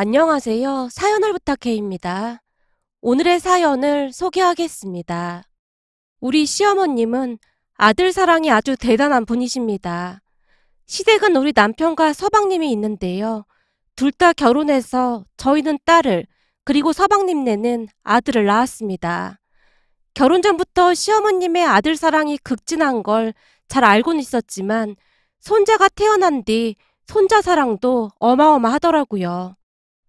안녕하세요. 사연을 부탁해입니다. 오늘의 사연을 소개하겠습니다. 우리 시어머님은 아들 사랑이 아주 대단한 분이십니다. 시댁은 우리 남편과 서방님이 있는데요. 둘 다 결혼해서 저희는 딸을, 그리고 서방님네는 아들을 낳았습니다. 결혼 전부터 시어머님의 아들 사랑이 극진한 걸 잘 알고는 있었지만 손자가 태어난 뒤 손자 사랑도 어마어마하더라고요.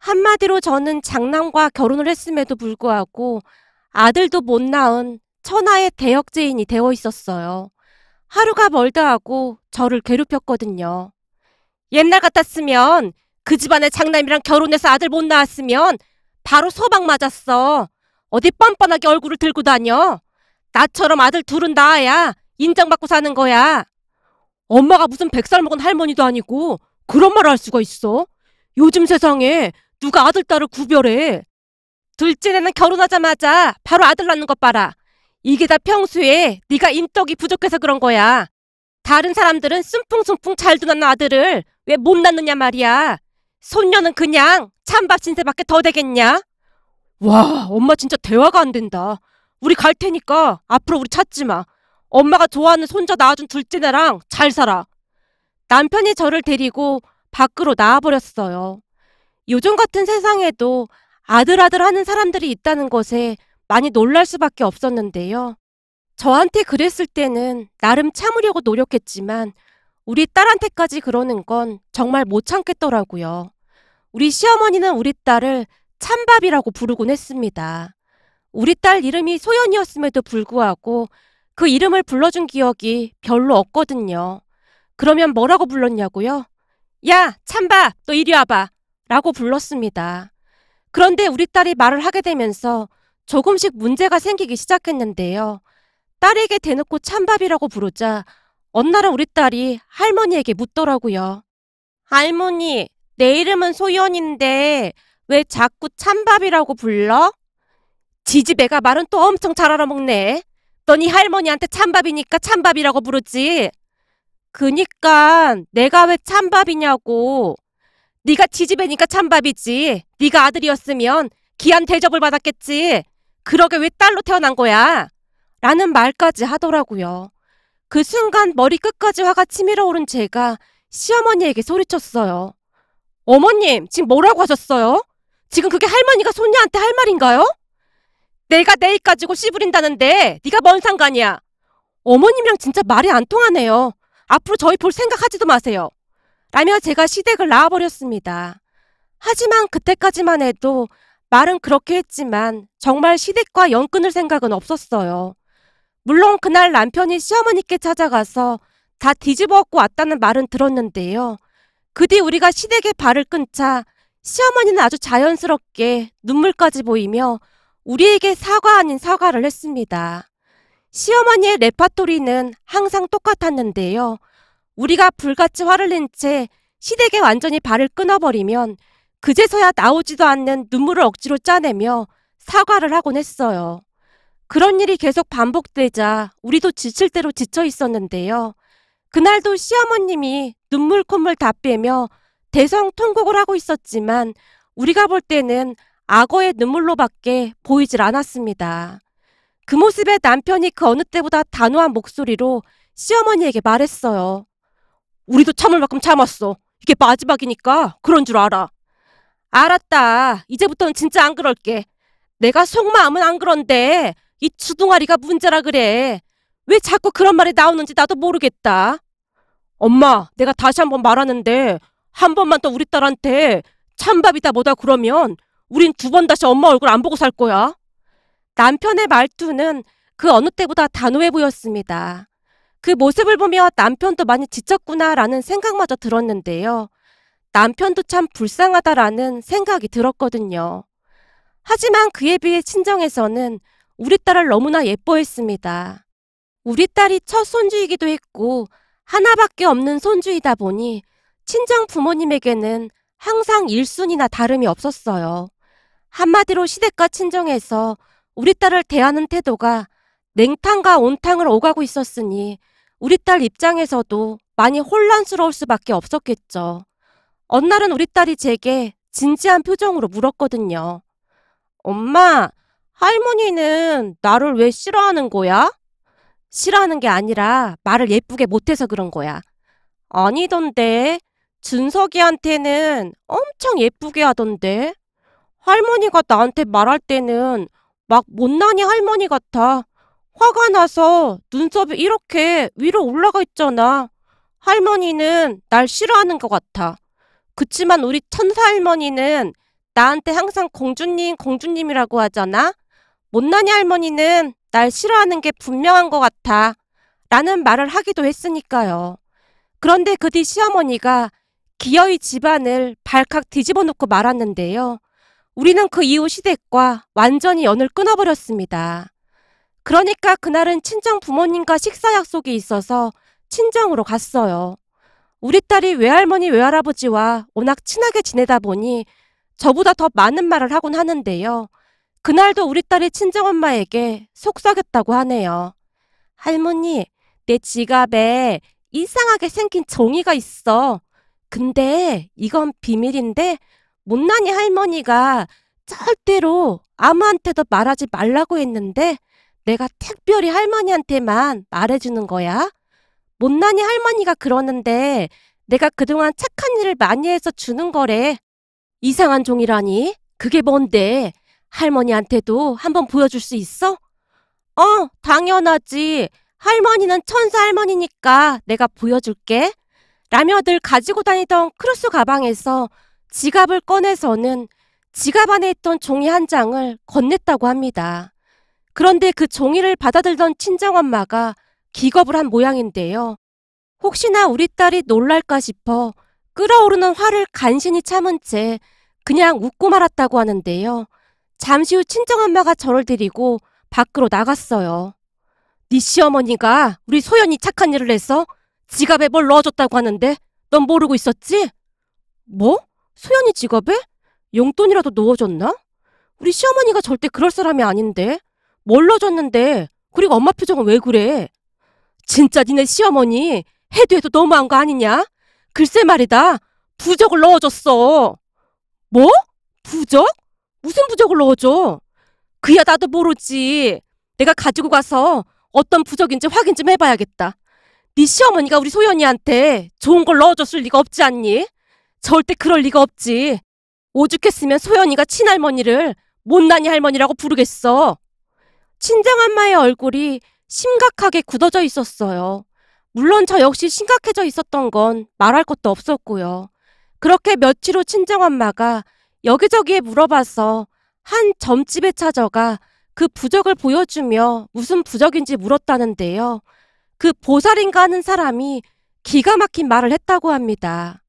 한마디로 저는 장남과 결혼을 했음에도 불구하고 아들도 못 낳은 천하의 대역죄인이 되어 있었어요. 하루가 멀다 하고 저를 괴롭혔거든요. 옛날 같았으면 그 집안의 장남이랑 결혼해서 아들 못 낳았으면 바로 서방 맞았어. 어디 뻔뻔하게 얼굴을 들고 다녀. 나처럼 아들 둘은 낳아야 인정받고 사는 거야. 엄마가 무슨 100살 먹은 할머니도 아니고 그런 말을 할 수가 있어? 요즘 세상에 누가 아들, 딸을 구별해. 둘째는 결혼하자마자 바로 아들 낳는 것 봐라. 이게 다 평소에 네가 인덕이 부족해서 그런 거야. 다른 사람들은 순풍순풍 잘도 낳는 아들을 왜 못 낳느냐 말이야. 손녀는 그냥 찬밥 신세밖에 더 되겠냐? 와, 엄마 진짜 대화가 안 된다. 우리 갈 테니까 앞으로 우리 찾지 마. 엄마가 좋아하는 손자 낳아준 둘째네랑 잘 살아. 남편이 저를 데리고 밖으로 나와버렸어요. 요즘 같은 세상에도 아들 하는 사람들이 있다는 것에 많이 놀랄 수밖에 없었는데요. 저한테 그랬을 때는 나름 참으려고 노력했지만 우리 딸한테까지 그러는 건 정말 못 참겠더라고요. 우리 시어머니는 우리 딸을 찬밥이라고 부르곤 했습니다. 우리 딸 이름이 소연이었음에도 불구하고 그 이름을 불러준 기억이 별로 없거든요. 그러면 뭐라고 불렀냐고요? 야, 찬밥, 너 이리 와봐. 라고 불렀습니다. 그런데 우리 딸이 말을 하게 되면서 조금씩 문제가 생기기 시작했는데요. 딸에게 대놓고 찬밥이라고 부르자 어느 날은 우리 딸이 할머니에게 묻더라고요. 할머니, 내 이름은 소연인데 왜 자꾸 찬밥이라고 불러? 지지배가 말은 또 엄청 잘 알아먹네. 너 네 할머니한테 찬밥이니까 찬밥이라고 부르지. 그니까 내가 왜 찬밥이냐고. 네가 지지배니까 찬밥이지. 네가 아들이었으면 귀한 대접을 받았겠지. 그러게 왜 딸로 태어난 거야? 라는 말까지 하더라고요. 그 순간 머리 끝까지 화가 치밀어 오른 제가 시어머니에게 소리쳤어요. 어머님, 지금 뭐라고 하셨어요? 지금 그게 할머니가 손녀한테 할 말인가요? 내가 내 입 가지고 씨부린다는데 네가 뭔 상관이야? 어머님이랑 진짜 말이 안 통하네요. 앞으로 저희 볼 생각하지도 마세요. 라며 제가 시댁을 나와버렸습니다. 하지만 그때까지만 해도 말은 그렇게 했지만 정말 시댁과 연 끊을 생각은 없었어요. 물론 그날 남편이 시어머니께 찾아가서 다 뒤집어 엎고 왔다는 말은 들었는데요. 그 뒤 우리가 시댁에 발을 끊자 시어머니는 아주 자연스럽게 눈물까지 보이며 우리에게 사과 아닌 사과를 했습니다. 시어머니의 레파토리는 항상 똑같았는데요. 우리가 불같이 화를 낸 채 시댁에 완전히 발을 끊어버리면 그제서야 나오지도 않는 눈물을 억지로 짜내며 사과를 하곤 했어요. 그런 일이 계속 반복되자 우리도 지칠 대로 지쳐 있었는데요. 그날도 시어머님이 눈물 콧물 다 빼며 대성통곡을 하고 있었지만 우리가 볼 때는 악어의 눈물로밖에 보이질 않았습니다. 그 모습에 남편이 그 어느 때보다 단호한 목소리로 시어머니에게 말했어요. 우리도 참을 만큼 참았어. 이게 마지막이니까 그런 줄 알아. 알았다. 이제부터는 진짜 안 그럴게. 내가 속마음은 안 그런데 이 주둥아리가 문제라 그래. 왜 자꾸 그런 말이 나오는지 나도 모르겠다. 엄마, 내가 다시 한번 말하는데 한 번만 더 우리 딸한테 찬밥이다 뭐다 그러면 우린 두 번 다시 엄마 얼굴 안 보고 살 거야. 남편의 말투는 그 어느 때보다 단호해 보였습니다. 그 모습을 보며 남편도 많이 지쳤구나라는 생각마저 들었는데요. 남편도 참 불쌍하다라는 생각이 들었거든요. 하지만 그에 비해 친정에서는 우리 딸을 너무나 예뻐했습니다. 우리 딸이 첫 손주이기도 했고 하나밖에 없는 손주이다 보니 친정 부모님에게는 항상 1순위나 다름이 없었어요. 한마디로 시댁과 친정에서 우리 딸을 대하는 태도가 냉탕과 온탕을 오가고 있었으니 우리 딸 입장에서도 많이 혼란스러울 수밖에 없었겠죠. 어느 날은 우리 딸이 제게 진지한 표정으로 물었거든요. 엄마, 할머니는 나를 왜 싫어하는 거야? 싫어하는 게 아니라 말을 예쁘게 못해서 그런 거야. 아니던데. 준석이한테는 엄청 예쁘게 하던데. 할머니가 나한테 말할 때는 막 못난이 할머니 같아. 화가 나서 눈썹이 이렇게 위로 올라가 있잖아. 할머니는 날 싫어하는 것 같아. 그치만 우리 천사 할머니는 나한테 항상 공주님, 공주님이라고 하잖아. 못난이 할머니는 날 싫어하는 게 분명한 것 같아. 라는 말을 하기도 했으니까요. 그런데 그 뒤 시어머니가 기어이 집안을 발칵 뒤집어 놓고 말았는데요. 우리는 그 이후 시댁과 완전히 연을 끊어버렸습니다. 그러니까 그날은 친정 부모님과 식사 약속이 있어서 친정으로 갔어요. 우리 딸이 외할머니 외할아버지와 워낙 친하게 지내다 보니 저보다 더 많은 말을 하곤 하는데요. 그날도 우리 딸이 친정엄마에게 속삭였다고 하네요. 할머니, 내 지갑에 이상하게 생긴 종이가 있어. 근데 이건 비밀인데 못난이 할머니가 절대로 아무한테도 말하지 말라고 했는데 내가 특별히 할머니한테만 말해주는 거야. 못난이 할머니가 그러는데 내가 그동안 착한 일을 많이 해서 주는 거래. 이상한 종이라니? 그게 뭔데? 할머니한테도 한번 보여줄 수 있어? 당연하지. 할머니는 천사 할머니니까 내가 보여줄게. 라며 늘 가지고 다니던 크루스 가방에서 지갑을 꺼내서는 지갑 안에 있던 종이 한 장을 건넸다고 합니다. 그런데 그 종이를 받아들던 친정엄마가 기겁을 한 모양인데요. 혹시나 우리 딸이 놀랄까 싶어 끓어오르는 화를 간신히 참은 채 그냥 웃고 말았다고 하는데요. 잠시 후 친정엄마가 저를 데리고 밖으로 나갔어요. 네 시어머니가 우리 소연이 착한 일을 해서 지갑에 뭘 넣어줬다고 하는데 넌 모르고 있었지? 뭐? 소연이 지갑에? 용돈이라도 넣어줬나? 우리 시어머니가 절대 그럴 사람이 아닌데. 뭘 넣어줬는데? 그리고 엄마 표정은 왜 그래? 진짜 니네 시어머니 해도 너무한 거 아니냐? 글쎄 말이다. 부적을 넣어줬어. 뭐? 부적? 무슨 부적을 넣어줘? 그야 나도 모르지. 내가 가지고 가서 어떤 부적인지 확인 좀 해봐야겠다. 네 시어머니가 우리 소연이한테 좋은 걸 넣어줬을 리가 없지 않니? 절대 그럴 리가 없지. 오죽했으면 소연이가 친할머니를 못난이 할머니라고 부르겠어. 친정엄마의 얼굴이 심각하게 굳어져 있었어요. 물론 저 역시 심각해져 있었던 건 말할 것도 없었고요. 그렇게 며칠 후 친정엄마가 여기저기에 물어봐서 한 점집에 찾아가 그 부적을 보여주며 무슨 부적인지 물었다는데요. 그 보살인가 하는 사람이 기가 막힌 말을 했다고 합니다.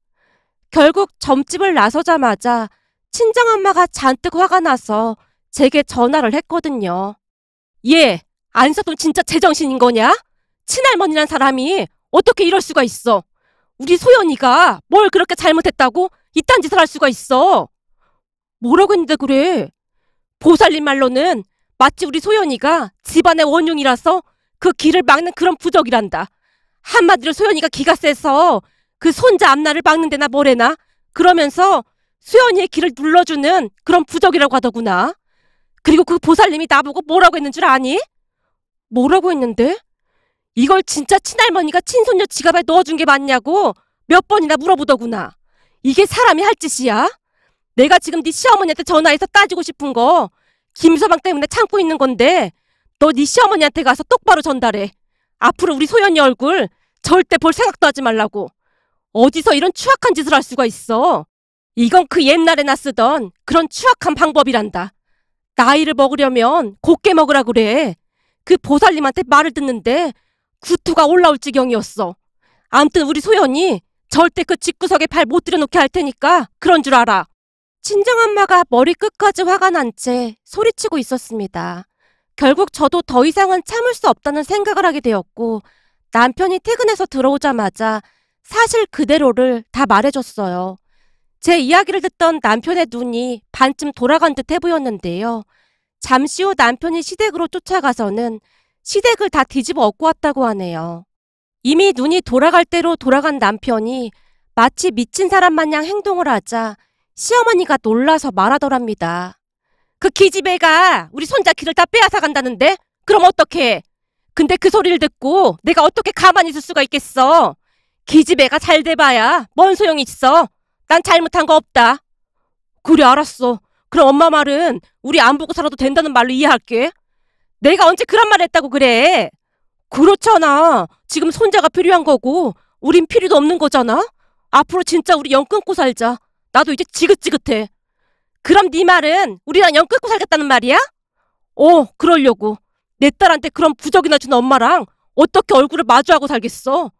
결국 점집을 나서자마자 친정엄마가 잔뜩 화가 나서 제게 전화를 했거든요. 얘, 안서돈 진짜 제정신인 거냐? 친할머니란 사람이 어떻게 이럴 수가 있어? 우리 소연이가 뭘 그렇게 잘못했다고 이딴 짓을 할 수가 있어? 뭐라고 했는데 그래? 보살님 말로는 마치 우리 소연이가 집안의 원흉이라서 그 길을 막는 그런 부적이란다. 한마디로 소연이가 기가 세서 그 손자 앞날을 막는 데나 뭐래나 그러면서 소연이의 길을 눌러주는 그런 부적이라고 하더구나. 그리고 그 보살님이 나보고 뭐라고 했는 줄 아니? 뭐라고 했는데? 이걸 진짜 친할머니가 친손녀 지갑에 넣어준 게 맞냐고 몇 번이나 물어보더구나. 이게 사람이 할 짓이야? 내가 지금 네 시어머니한테 전화해서 따지고 싶은 거 김서방 때문에 참고 있는 건데 너 네 시어머니한테 가서 똑바로 전달해. 앞으로 우리 소연이 얼굴 절대 볼 생각도 하지 말라고. 어디서 이런 추악한 짓을 할 수가 있어. 이건 그 옛날에나 쓰던 그런 추악한 방법이란다. 나이를 먹으려면 곱게 먹으라 그래. 그 보살님한테 말을 듣는데 구토가 올라올 지경이었어. 암튼 우리 소연이 절대 그 집구석에 발 못 들여놓게 할 테니까 그런 줄 알아. 친정엄마가 머리끝까지 화가 난 채 소리치고 있었습니다. 결국 저도 더 이상은 참을 수 없다는 생각을 하게 되었고 남편이 퇴근해서 들어오자마자 사실 그대로를 다 말해줬어요. 제 이야기를 듣던 남편의 눈이 반쯤 돌아간 듯해 보였는데요. 잠시 후 남편이 시댁으로 쫓아가서는 시댁을 다 뒤집어 엎고 왔다고 하네요. 이미 눈이 돌아갈 대로 돌아간 남편이 마치 미친 사람 마냥 행동을 하자 시어머니가 놀라서 말하더랍니다. 그 기집애가 우리 손자 길을 다 빼앗아 간다는데? 그럼 어떡해? 근데 그 소리를 듣고 내가 어떻게 가만히 있을 수가 있겠어? 기집애가 잘 돼봐야 뭔 소용이 있어? 난 잘못한 거 없다. 그래, 알았어. 그럼 엄마 말은 우리 안 보고 살아도 된다는 말로 이해할게. 내가 언제 그런 말 했다고 그래? 그렇잖아. 지금 손자가 필요한 거고 우린 필요도 없는 거잖아. 앞으로 진짜 우리 영 끊고 살자. 나도 이제 지긋지긋해. 그럼 네 말은 우리랑 영 끊고 살겠다는 말이야? 그러려고. 내 딸한테 그런 부적이나 준 엄마랑 어떻게 얼굴을 마주하고 살겠어.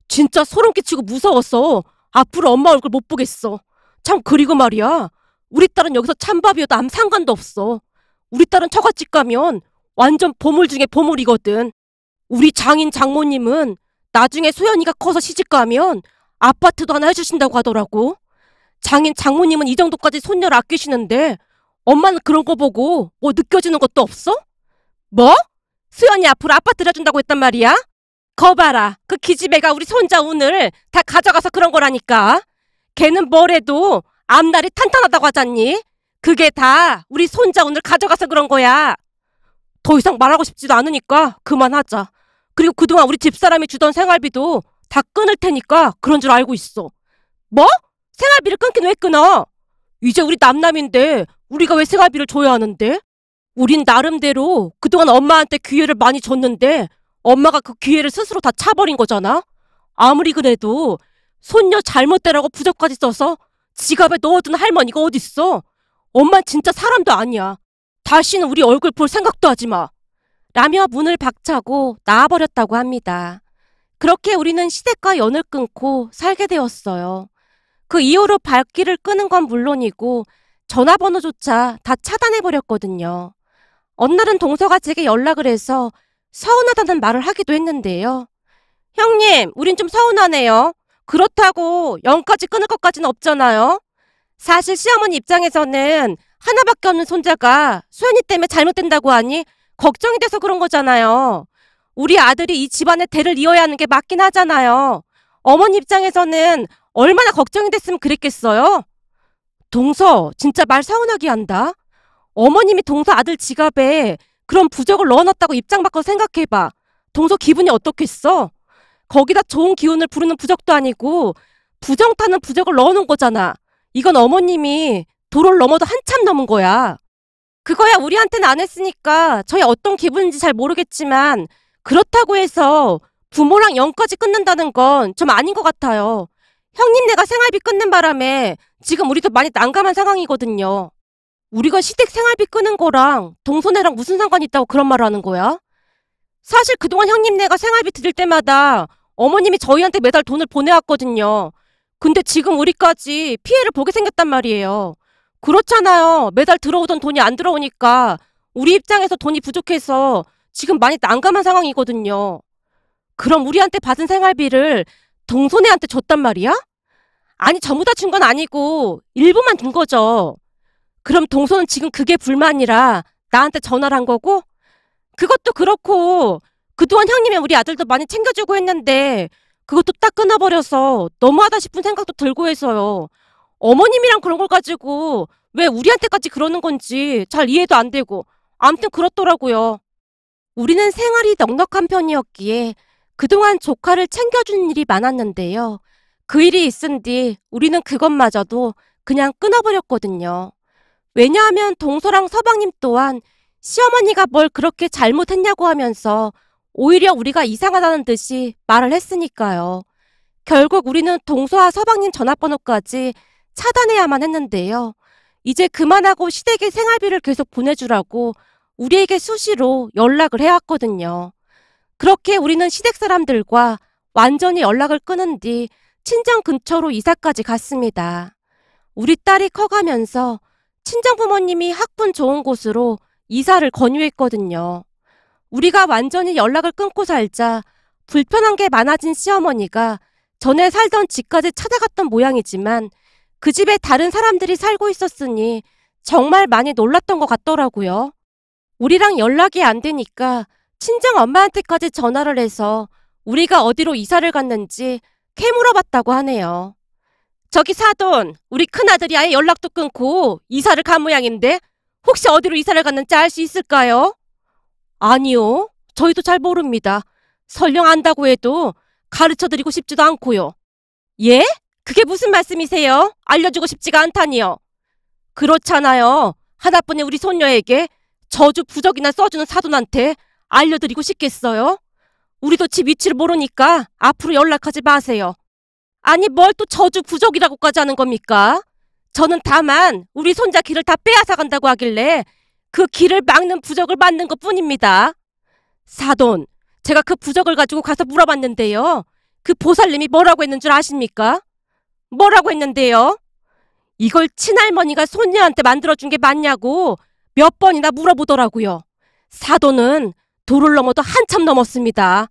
진짜 소름 끼치고 무서워서 앞으로 엄마 얼굴 못 보겠어. 참, 그리고 말이야. 우리 딸은 여기서 찬밥이어도 아무 상관도 없어. 우리 딸은 처갓집 가면 완전 보물 중에 보물이거든. 우리 장인 장모님은 나중에 소연이가 커서 시집가면 아파트도 하나 해주신다고 하더라고. 장인 장모님은 이 정도까지 손녀를 아끼시는데 엄마는 그런 거 보고 뭐 느껴지는 것도 없어? 뭐? 수연이 앞으로 아파트를 해준다고 했단 말이야? 거 봐라. 그 기집애가 우리 손자 운을 다 가져가서 그런 거라니까. 걔는 뭐래도 앞날이 탄탄하다고 하잖니? 그게 다 우리 손자 운을 가져가서 그런 거야. 더 이상 말하고 싶지도 않으니까 그만하자. 그리고 그동안 우리 집사람이 주던 생활비도 다 끊을 테니까 그런 줄 알고 있어. 뭐? 생활비를 끊긴 왜 끊어? 이제 우리 남남인데 우리가 왜 생활비를 줘야 하는데? 우린 나름대로 그동안 엄마한테 기회를 많이 줬는데 엄마가 그 기회를 스스로 다 차버린 거잖아? 아무리 그래도 손녀 잘못되라고 부적까지 써서 지갑에 넣어둔 할머니가 어딨어? 엄만 진짜 사람도 아니야. 다시는 우리 얼굴 볼 생각도 하지 마. 라며 문을 박차고 나와버렸다고 합니다. 그렇게 우리는 시댁과 연을 끊고 살게 되었어요. 그 이후로 발길을 끄는 건 물론이고 전화번호조차 다 차단해버렸거든요. 어느 날은 동서가 제게 연락을 해서 서운하다는 말을 하기도 했는데요. 형님, 우린 좀 서운하네요. 그렇다고 영까지 끊을 것까지는 없잖아요. 사실 시어머니 입장에서는 하나밖에 없는 손자가 소연이 때문에 잘못된다고 하니 걱정이 돼서 그런 거잖아요. 우리 아들이 이 집안의 대를 이어야 하는 게 맞긴 하잖아요. 어머니 입장에서는 얼마나 걱정이 됐으면 그랬겠어요? 동서, 진짜 말 서운하게 한다. 어머님이 동서 아들 지갑에 그런 부적을 넣어놨다고 입장 바꿔 생각해봐. 동서 기분이 어떻겠어? 거기다 좋은 기운을 부르는 부적도 아니고 부정 타는 부적을 넣어놓은 거잖아. 이건 어머님이 도를 넘어도 한참 넘은 거야. 그거야 우리한테는 안 했으니까 저희 어떤 기분인지 잘 모르겠지만 그렇다고 해서 부모랑 영까지 끊는다는 건 좀 아닌 것 같아요. 형님네가 생활비 끊는 바람에 지금 우리도 많이 난감한 상황이거든요. 우리가 시댁 생활비 끄는 거랑 동서네랑 무슨 상관이 있다고 그런 말을 하는 거야? 사실 그동안 형님네가 생활비 드릴 때마다 어머님이 저희한테 매달 돈을 보내왔거든요. 근데 지금 우리까지 피해를 보게 생겼단 말이에요. 그렇잖아요. 매달 들어오던 돈이 안 들어오니까 우리 입장에서 돈이 부족해서 지금 많이 난감한 상황이거든요. 그럼 우리한테 받은 생활비를 동서네한테 줬단 말이야? 아니, 전부 다 준 건 아니고 일부만 준 거죠. 그럼 동서는 지금 그게 불만이라 나한테 전화를 한 거고? 그것도 그렇고 그동안 형님이 우리 아들도 많이 챙겨주고 했는데 그것도 딱 끊어버려서 너무하다 싶은 생각도 들고 해서요. 어머님이랑 그런 걸 가지고 왜 우리한테까지 그러는 건지 잘 이해도 안 되고 아무튼 그렇더라고요. 우리는 생활이 넉넉한 편이었기에 그동안 조카를 챙겨주는 일이 많았는데요. 그 일이 있은 뒤 우리는 그것마저도 그냥 끊어버렸거든요. 왜냐하면 동서랑 서방님 또한 시어머니가 뭘 그렇게 잘못했냐고 하면서 오히려 우리가 이상하다는 듯이 말을 했으니까요. 결국 우리는 동서와 서방님 전화번호까지 차단해야만 했는데요. 이제 그만하고 시댁에 생활비를 계속 보내주라고 우리에게 수시로 연락을 해왔거든요. 그렇게 우리는 시댁 사람들과 완전히 연락을 끊은 뒤 친정 근처로 이사까지 갔습니다. 우리 딸이 커가면서 친정 부모님이 학군 좋은 곳으로 이사를 권유했거든요. 우리가 완전히 연락을 끊고 살자 불편한 게 많아진 시어머니가 전에 살던 집까지 찾아갔던 모양이지만 그 집에 다른 사람들이 살고 있었으니 정말 많이 놀랐던 것 같더라고요. 우리랑 연락이 안 되니까 친정 엄마한테까지 전화를 해서 우리가 어디로 이사를 갔는지 캐물어봤다고 하네요. 저기 사돈, 우리 큰아들이 아예 연락도 끊고 이사를 간 모양인데 혹시 어디로 이사를 갔는지 알 수 있을까요? 아니요. 저희도 잘 모릅니다. 설령 안다고 해도 가르쳐드리고 싶지도 않고요. 예? 그게 무슨 말씀이세요? 알려주고 싶지가 않다니요. 그렇잖아요. 하나뿐인 우리 손녀에게 저주 부적이나 써주는 사돈한테 알려드리고 싶겠어요? 우리도 집 위치를 모르니까 앞으로 연락하지 마세요. 아니 뭘 또 저주 부적이라고까지 하는 겁니까? 저는 다만 우리 손자 길을 다 빼앗아 간다고 하길래 그 길을 막는 부적을 만든 것뿐입니다. 사돈, 제가 그 부적을 가지고 가서 물어봤는데요. 그 보살님이 뭐라고 했는 줄 아십니까? 뭐라고 했는데요? 이걸 친할머니가 손녀한테 만들어준 게 맞냐고 몇 번이나 물어보더라고요. 사돈은 도를 넘어도 한참 넘었습니다.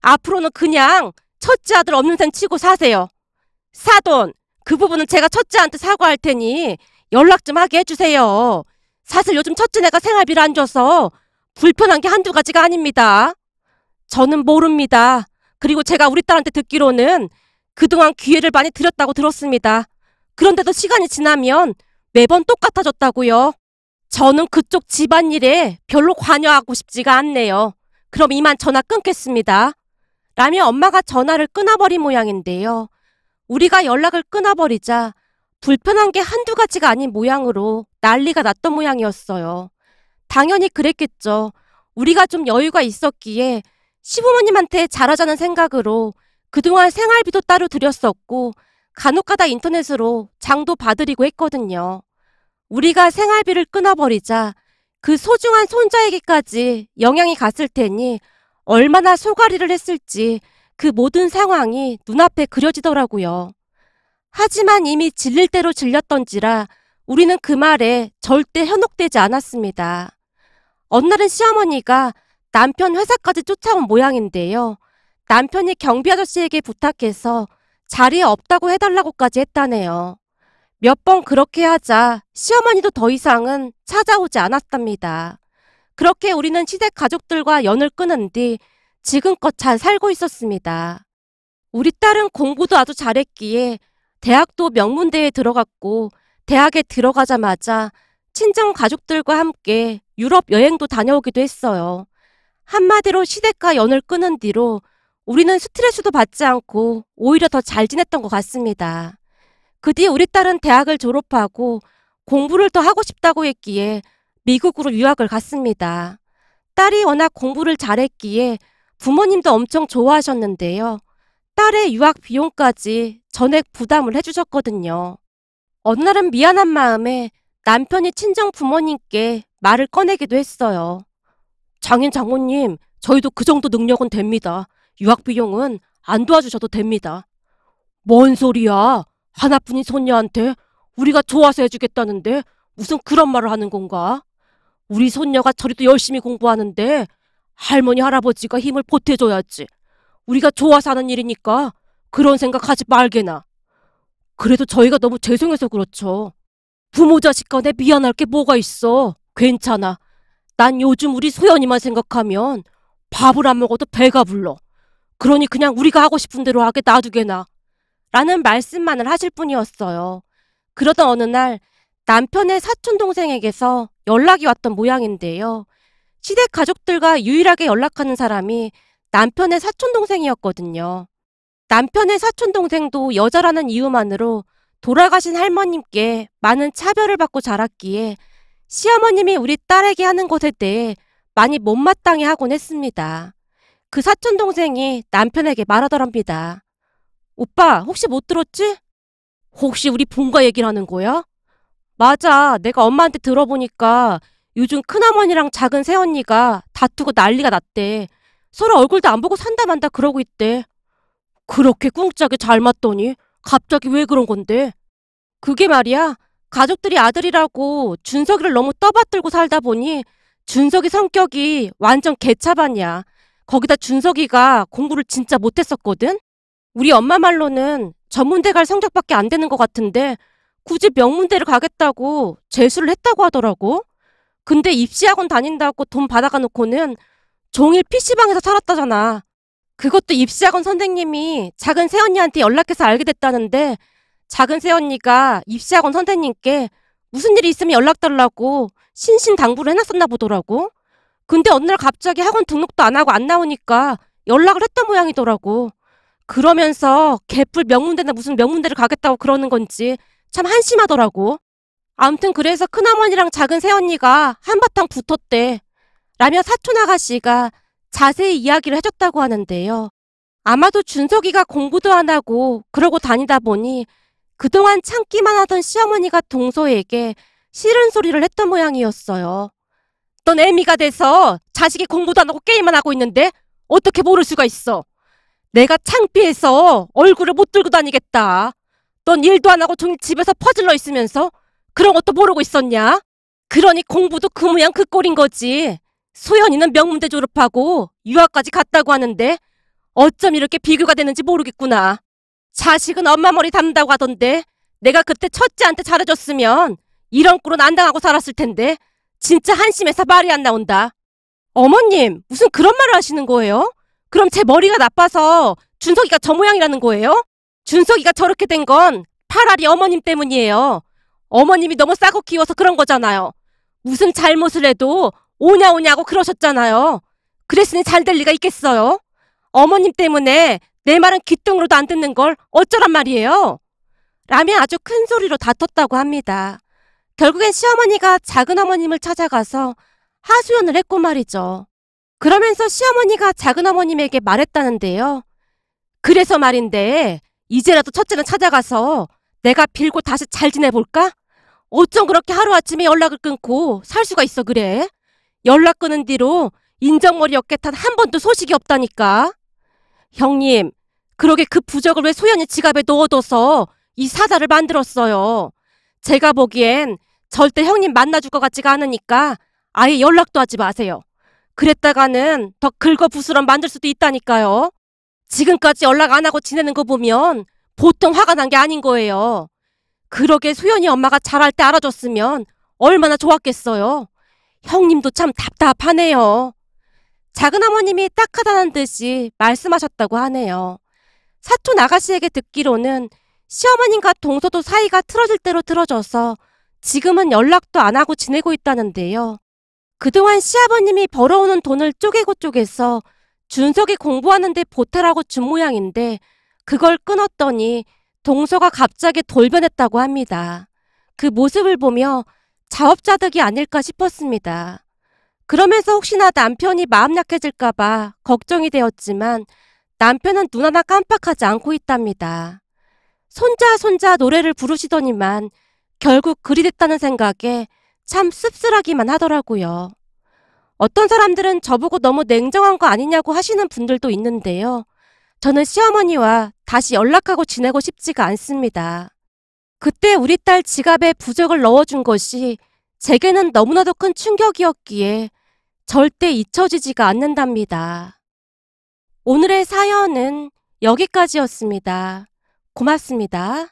앞으로는 그냥 첫째 아들 없는 셈 치고 사세요. 사돈, 그 부분은 제가 첫째한테 사과할 테니 연락 좀 하게 해주세요. 사실 요즘 첫째네가 생활비를 안 줘서 불편한 게 한두 가지가 아닙니다. 저는 모릅니다. 그리고 제가 우리 딸한테 듣기로는 그동안 기회를 많이 드렸다고 들었습니다. 그런데도 시간이 지나면 매번 똑같아졌다고요. 저는 그쪽 집안일에 별로 관여하고 싶지가 않네요. 그럼 이만 전화 끊겠습니다. 라며 엄마가 전화를 끊어버린 모양인데요. 우리가 연락을 끊어버리자 불편한 게 한두 가지가 아닌 모양으로 난리가 났던 모양이었어요. 당연히 그랬겠죠. 우리가 좀 여유가 있었기에 시부모님한테 잘하자는 생각으로 그동안 생활비도 따로 드렸었고 간혹가다 인터넷으로 장도 봐드리고 했거든요. 우리가 생활비를 끊어버리자 그 소중한 손자에게까지 영향이 갔을 테니 얼마나 소가리를 했을지 그 모든 상황이 눈앞에 그려지더라고요. 하지만 이미 질릴 대로 질렸던지라 우리는 그 말에 절대 현혹되지 않았습니다. 어느 날은 시어머니가 남편 회사까지 쫓아온 모양인데요. 남편이 경비 아저씨에게 부탁해서 자리에 없다고 해달라고까지 했다네요. 몇 번 그렇게 하자 시어머니도 더 이상은 찾아오지 않았답니다. 그렇게 우리는 시댁 가족들과 연을 끊은 뒤 지금껏 잘 살고 있었습니다. 우리 딸은 공부도 아주 잘했기에 대학도 명문대에 들어갔고 대학에 들어가자마자 친정 가족들과 함께 유럽 여행도 다녀오기도 했어요. 한마디로 시댁과 연을 끊은 뒤로 우리는 스트레스도 받지 않고 오히려 더 잘 지냈던 것 같습니다. 그 뒤 우리 딸은 대학을 졸업하고 공부를 더 하고 싶다고 했기에 미국으로 유학을 갔습니다. 딸이 워낙 공부를 잘했기에 부모님도 엄청 좋아하셨는데요. 딸의 유학 비용까지 전액 부담을 해주셨거든요. 어느 날은 미안한 마음에 남편이 친정 부모님께 말을 꺼내기도 했어요. 장인 장모님, 저희도 그 정도 능력은 됩니다. 유학 비용은 안 도와주셔도 됩니다. 뭔 소리야? 하나뿐인 손녀한테 우리가 좋아서 해주겠다는데 무슨 그런 말을 하는 건가? 우리 손녀가 저리도 열심히 공부하는데 할머니 할아버지가 힘을 보태줘야지. 우리가 좋아서 하는 일이니까 그런 생각하지 말게나. 그래도 저희가 너무 죄송해서 그렇죠. 부모 자식 간에 미안할 게 뭐가 있어. 괜찮아. 난 요즘 우리 소연이만 생각하면 밥을 안 먹어도 배가 불러. 그러니 그냥 우리가 하고 싶은 대로 하게 놔두게나. 라는 말씀만을 하실 뿐이었어요. 그러던 어느 날 남편의 사촌동생에게서 연락이 왔던 모양인데요. 시댁 가족들과 유일하게 연락하는 사람이 남편의 사촌동생이었거든요. 남편의 사촌동생도 여자라는 이유만으로 돌아가신 할머님께 많은 차별을 받고 자랐기에 시어머님이 우리 딸에게 하는 것에 대해 많이 못마땅해 하곤 했습니다. 그 사촌동생이 남편에게 말하더랍니다. 오빠, 혹시 못 들었지? 혹시 우리 본가 얘기를 하는 거야? 맞아. 내가 엄마한테 들어보니까 요즘 큰어머니랑 작은 새언니가 다투고 난리가 났대. 서로 얼굴도 안 보고 산다 만다 그러고 있대. 그렇게 꿍짝이 잘 맞더니 갑자기 왜 그런 건데? 그게 말이야. 가족들이 아들이라고 준석이를 너무 떠받들고 살다 보니 준석이 성격이 완전 개차반이야. 거기다 준석이가 공부를 진짜 못했었거든? 우리 엄마 말로는 전문대 갈 성적밖에 안 되는 것 같은데 굳이 명문대를 가겠다고 재수를 했다고 하더라고. 근데 입시학원 다닌다고 돈 받아가 놓고는 종일 PC방에서 살았다잖아. 그것도 입시학원 선생님이 작은 새언니한테 연락해서 알게 됐다는데 작은 새언니가 입시학원 선생님께 무슨 일이 있으면 연락달라고 신신당부를 해놨었나 보더라고. 근데 어느 날 갑자기 학원 등록도 안 하고 안 나오니까 연락을 했던 모양이더라고. 그러면서 개뿔 명문대나 무슨 명문대를 가겠다고 그러는 건지 참 한심하더라고. 아무튼 그래서 큰어머니랑 작은 새언니가 한바탕 붙었대. 라며 사촌 아가씨가 자세히 이야기를 해줬다고 하는데요. 아마도 준석이가 공부도 안 하고 그러고 다니다 보니 그동안 참기만 하던 시어머니가 동서에게 싫은 소리를 했던 모양이었어요. 넌 애미가 돼서 자식이 공부도 안 하고 게임만 하고 있는데 어떻게 모를 수가 있어. 내가 창피해서 얼굴을 못 들고 다니겠다. 넌 일도 안 하고 종일 집에서 퍼질러 있으면서 그런 것도 모르고 있었냐? 그러니 공부도 그 모양 그 꼴인 거지. 소연이는 명문대 졸업하고 유학까지 갔다고 하는데 어쩜 이렇게 비교가 되는지 모르겠구나. 자식은 엄마 머리 담는다고 하던데 내가 그때 첫째한테 잘해줬으면 이런 꼴은 안 당하고 살았을 텐데 진짜 한심해서 말이 안 나온다. 어머님, 무슨 그런 말을 하시는 거예요? 그럼 제 머리가 나빠서 준석이가 저 모양이라는 거예요? 준석이가 저렇게 된 건 파라리 어머님 때문이에요. 어머님이 너무 싸고 키워서 그런 거잖아요. 무슨 잘못을 해도 오냐 오냐고 그러셨잖아요. 그랬으니 잘 될 리가 있겠어요? 어머님 때문에 내 말은 귀뚱으로도 안 듣는 걸 어쩌란 말이에요? 라며 아주 큰 소리로 다퉜다고 합니다. 결국엔 시어머니가 작은어머님을 찾아가서 하소연을 했고 말이죠. 그러면서 시어머니가 작은어머님에게 말했다는데요. 그래서 말인데 이제라도 첫째는 찾아가서 내가 빌고 다시 잘 지내볼까? 어쩜 그렇게 하루아침에 연락을 끊고 살 수가 있어 그래? 연락 끊은 뒤로 인정머리 어깨 탄 한 번도 소식이 없다니까. 형님, 그러게 그 부적을 왜 소연이 지갑에 넣어둬서 이 사자를 만들었어요. 제가 보기엔 절대 형님 만나줄 것 같지가 않으니까 아예 연락도 하지 마세요. 그랬다가는 더 긁어부스럼 만들 수도 있다니까요. 지금까지 연락 안 하고 지내는 거 보면 보통 화가 난 게 아닌 거예요. 그러게 소연이 엄마가 잘할 때 알아줬으면 얼마나 좋았겠어요. 형님도 참 답답하네요. 작은어머님이 딱하다는 듯이 말씀하셨다고 하네요. 사촌 아가씨에게 듣기로는 시어머님과 동서도 사이가 틀어질 대로 틀어져서 지금은 연락도 안 하고 지내고 있다는데요. 그동안 시아버님이 벌어오는 돈을 쪼개고 쪼개서 준석이 공부하는데 보태라고 준 모양인데 그걸 끊었더니 동서가 갑자기 돌변했다고 합니다. 그 모습을 보며 자업자득이 아닐까 싶었습니다. 그러면서 혹시나 남편이 마음 약해질까봐 걱정이 되었지만 남편은 눈 하나 깜빡하지 않고 있답니다. 손자 노래를 부르시더니만 결국 그리 됐다는 생각에 참 씁쓸하기만 하더라고요. 어떤 사람들은 저보고 너무 냉정한 거 아니냐고 하시는 분들도 있는데요. 저는 시어머니와 다시 연락하고 지내고 싶지가 않습니다. 그때 우리 딸 지갑에 부적을 넣어준 것이 제게는 너무나도 큰 충격이었기에 절대 잊혀지지가 않는답니다. 오늘의 사연은 여기까지였습니다. 고맙습니다.